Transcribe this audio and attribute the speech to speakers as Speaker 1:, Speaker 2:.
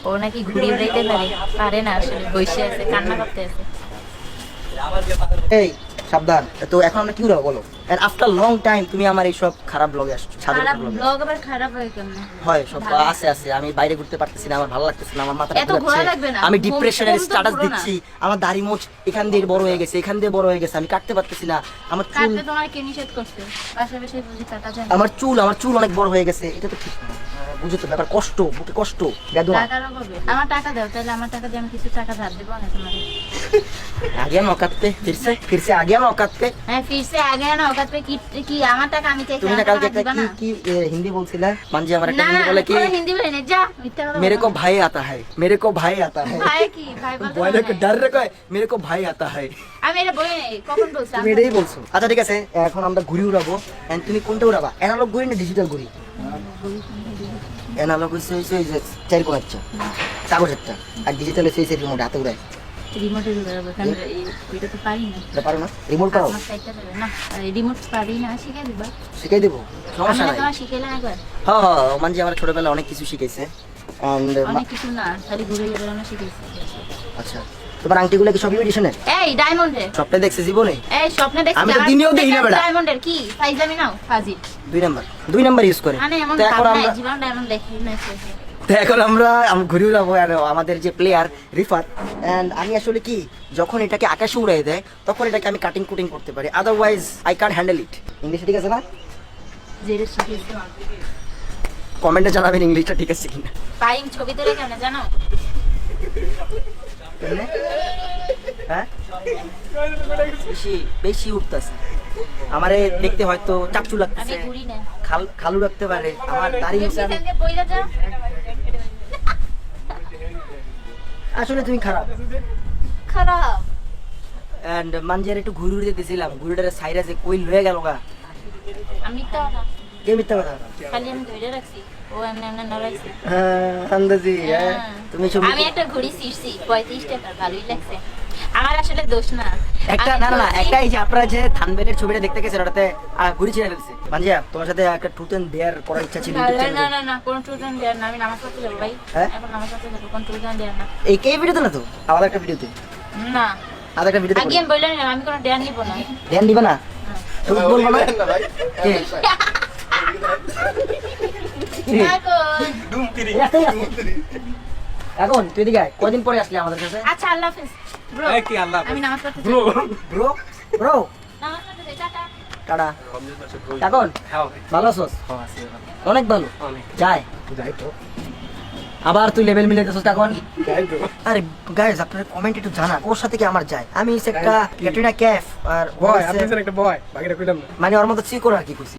Speaker 1: ও নাকি ঘুড়ি উড়াইতে পারে না, আসলে বসে আছে, কান্না করতে আছে।
Speaker 2: এই সাবধান। তো এখন আমরা কি উড়াবো বলো? এন্ড আফটার লং টাইম তুমি আমার এই সব খারাপ ব্লগে আসছো, ছাদের
Speaker 1: খারাপ
Speaker 2: ব্লগে।
Speaker 1: ব্লগ আবার খারাপ হয় কেমনে?
Speaker 2: হয় সব আছে আমি বাইরে ঘুরতে পারতেছি না, আমার ভালো লাগতেছে না, আমার মাথা
Speaker 1: এত ঘোরা লাগবে না,
Speaker 2: আমি ডিপ্রেশনের
Speaker 1: কম তো
Speaker 2: স্ট্যাটাস
Speaker 1: ঘুরো না।
Speaker 2: দিচ্ছি, আমার দাড়ি মোচ এখান দিয়ে বড় হয়ে গেছে, এখান দিয়ে বড় হয়ে গেছে, আমি কাটতে পারতেছি না, আমার চুল
Speaker 1: কাটতে তোমার কে নিষেধ করছে? পাশাপাশি বুঝি কাটা যায় না।
Speaker 2: আমার চুল অনেক বড় হয়ে গেছে, এটা তো ঠিক না। বুঝো তো ব্যাপার, কষ্ট, বুকে কষ্ট, বেদনা।
Speaker 1: টাকার অভাবে আমার টাকা দাও, তাহলে আমার টাকা দিয়ে আমি কিছু টাকা ধার দেবো না তোমাকে।
Speaker 2: आगे मौका पे फिर से आगे मौका पे
Speaker 1: হ্যাঁ, ফিরছে আগে না ওকাত পে কি আমার টাকা আমি চাইছি,
Speaker 2: তুমি না
Speaker 1: আমার
Speaker 2: কালকে
Speaker 1: টাকা
Speaker 2: একটা
Speaker 1: দিবা না?
Speaker 2: কি হিন্দি বলছিলা, মানজি আমার একটা
Speaker 1: না
Speaker 2: হিন্দি বলে কি,
Speaker 1: কোনো হিন্দি বলে না, যা মিথ্যা কথা
Speaker 2: मेरे को
Speaker 1: বলো না।
Speaker 2: भाई आता है, मेरे को भाई आता है,
Speaker 1: ভাই কি ভাই বলতে
Speaker 2: বলে
Speaker 1: পারো
Speaker 2: को
Speaker 1: না?
Speaker 2: डर रखा है, मेरे को भाई आता है।
Speaker 1: আমি এটা বলি নাই, কখন বলছি?
Speaker 2: তুমি এটাই বলছো। আচ্ছা ঠিক আছে, এখন আমরা ঘুড়ি উড়াবো। এন্ড তুমি কোনটা উড়াবা, অ্যানালগ ঘুড়ি না ডিজিটাল ঘুড়ি? অ্যানালগ হইছে ওই যে চার কোণ আচ্ছা কাগজেরটা, আর ডিজিটাল হইছে এই রিমোট হাতে উড়ায়।
Speaker 1: রিমোটে উড়াবো, কারণ এটা তো পারি না।
Speaker 2: এটা পারো না, রিমোট পারো?
Speaker 1: আমার সাইডটা যাবে না, রিমোট পারি না, শিখাই দিবা।
Speaker 2: শিখাই দেবো, সমস্যা
Speaker 1: আমি
Speaker 2: নাই।
Speaker 1: তোমার শিখাইলাম একবার,
Speaker 2: হ্যাঁ হ্যাঁ, মানজি আমার ছোটবেলায় অনেক কিছু শিখাইছে। এন্ড
Speaker 1: অনেক কিছু না, খালি ঘুরে যাবে না শিখাইছি।
Speaker 2: আচ্ছা, তোমার আংটিগুলো কি সব ইমিটেশনের?
Speaker 1: এই ডায়মন্ডের,
Speaker 2: সবটা দেখছে জীবনে?
Speaker 1: এই স্বপ্নে দেখছি
Speaker 2: আমি তো দিনেও দেখি না বেটা।
Speaker 1: ডায়মন্ডের কি ফাইজলামি নাও, ফাজিল।
Speaker 2: দুই নাম্বার ইউজ করে।
Speaker 1: মানে এমন
Speaker 2: তো এখন
Speaker 1: ভাব নাই,
Speaker 2: আমরা
Speaker 1: জীবন ডায়মন্ড দেখি না।
Speaker 2: তো এখন আমরা ঘুরে উড়াবো। আর আমাদের যে প্লেয়ার রিফাত, এন্ড আমি আসলে কি, যখন এটাকে আকাশে উড়াই দেয় তখন এটাকে আমি কাটিং কুটিং করতে পারি, আদারওয়াইজ আই ক্যান্ট হ্যান্ডেল ইট। ইংলিশে ঠিক আছে না?
Speaker 1: যেটা শিখেছি
Speaker 2: কমেন্টে জানাবেন ইংলিশটা ঠিক আছে কিনা।
Speaker 1: পাইম ছবি তোলে কেন জানো?
Speaker 2: কেমনে? হ্যাঁ, বেশি বেশি উঠতেছে, আমারে দেখতে হয়তো চাকচু
Speaker 1: আমি
Speaker 2: লাগতেছে,
Speaker 1: ঘুরি না।
Speaker 2: খালু রাখতে পারে, আমার দাড়ি
Speaker 1: তুমি
Speaker 2: নিচে আমি-
Speaker 1: এখান থেকে পয়লা যা।
Speaker 2: আসলে তুমি খারাপ।
Speaker 1: খারাপ।
Speaker 2: এন্ড মানজিয়ার একটু ঘুরে উড়ে দিয়েছিলাম, ঘুরিটারে সাইরা যে কই লয়ে গেল গা।
Speaker 1: আমি তো না,
Speaker 2: কে মিথ্যা কথা?
Speaker 1: খালি আমি ধরে রাখছি, ও এমনি এমনি নড়াইছে।
Speaker 2: হ্যাঁ আন্দাজি, হ্যাঁ তুমি ছবি
Speaker 1: আমি একটা ঘড়ি ছিঁড়ছি 35 টাকা, ভালোই লাগছে। আমার আসলে দোষ না।
Speaker 2: একটা
Speaker 1: আমি
Speaker 2: না না না,
Speaker 1: বলছি-
Speaker 2: একটা এই যে আপনারা যে থানবেলের ছবিটা দেখতে গেছেন ওটাতে ঘুরি ছিঁড়ে ফেলছে। মানজিয়া তোমার সাথে একটা ট্রুথ এন্ড ডেয়ার করার ইচ্ছা ছিল
Speaker 1: না
Speaker 2: YouTube
Speaker 1: না
Speaker 2: চ্যানেলে।
Speaker 1: না না, কোনো ট্রুথ এন্ড ডেয়ার না, আমি নামাজ পড়তে যাবো ভাই।
Speaker 2: হ্যাঁ?
Speaker 1: এখন নামাজ পড়তে যাবো, কোনো ট্রুথ এন্ড ডেয়ার না।
Speaker 2: এই ভিডিওতে না তো, আলাদা একটা ভিডিওতে,
Speaker 1: না,
Speaker 2: আলাদা একটা ভিডিওতে
Speaker 1: আগে আমি বললাম না, আমি কোনো ডেয়ার নিব না।
Speaker 2: ধ্যান দিবা না, তুমি বলবো না কে? কি?
Speaker 1: এখন।
Speaker 2: এখন তুই এদিকে আয়। কয়দিন পরে আসলি আমাদের কাছে?
Speaker 1: আচ্ছা, আল্লাহ হাফেজ ব্রো।
Speaker 3: এই কি আল্লাহ হাফেজ?
Speaker 1: আমি নামাজ পড়তে
Speaker 3: ব্রো
Speaker 2: ব্রো ব্রো
Speaker 1: নামাজ পড়তে যাই, টাটা।
Speaker 2: টাটা। এখন
Speaker 3: হ্যাঁ
Speaker 2: ভালো আছোস?
Speaker 3: হ্যাঁ আছে
Speaker 2: অনেক ভালো।
Speaker 3: অনেক
Speaker 2: যায়
Speaker 3: যাই তো
Speaker 2: আবার তুই লেভেল মিলাইতেছিস এখন।
Speaker 3: যাই তো
Speaker 2: আরে গাইস, আপনারা কমেন্ট একটু জানান ওর সাথে কি আমার যায়। আমি হচ্ছে একটা ক্যাটরিনা ক্যাফ আর ও
Speaker 3: বয়
Speaker 2: হচ্ছে-
Speaker 3: আপনি একটা বয় বাকিটা কইলাম না
Speaker 2: মানে ওর মতো চিকোর আর কি করছি।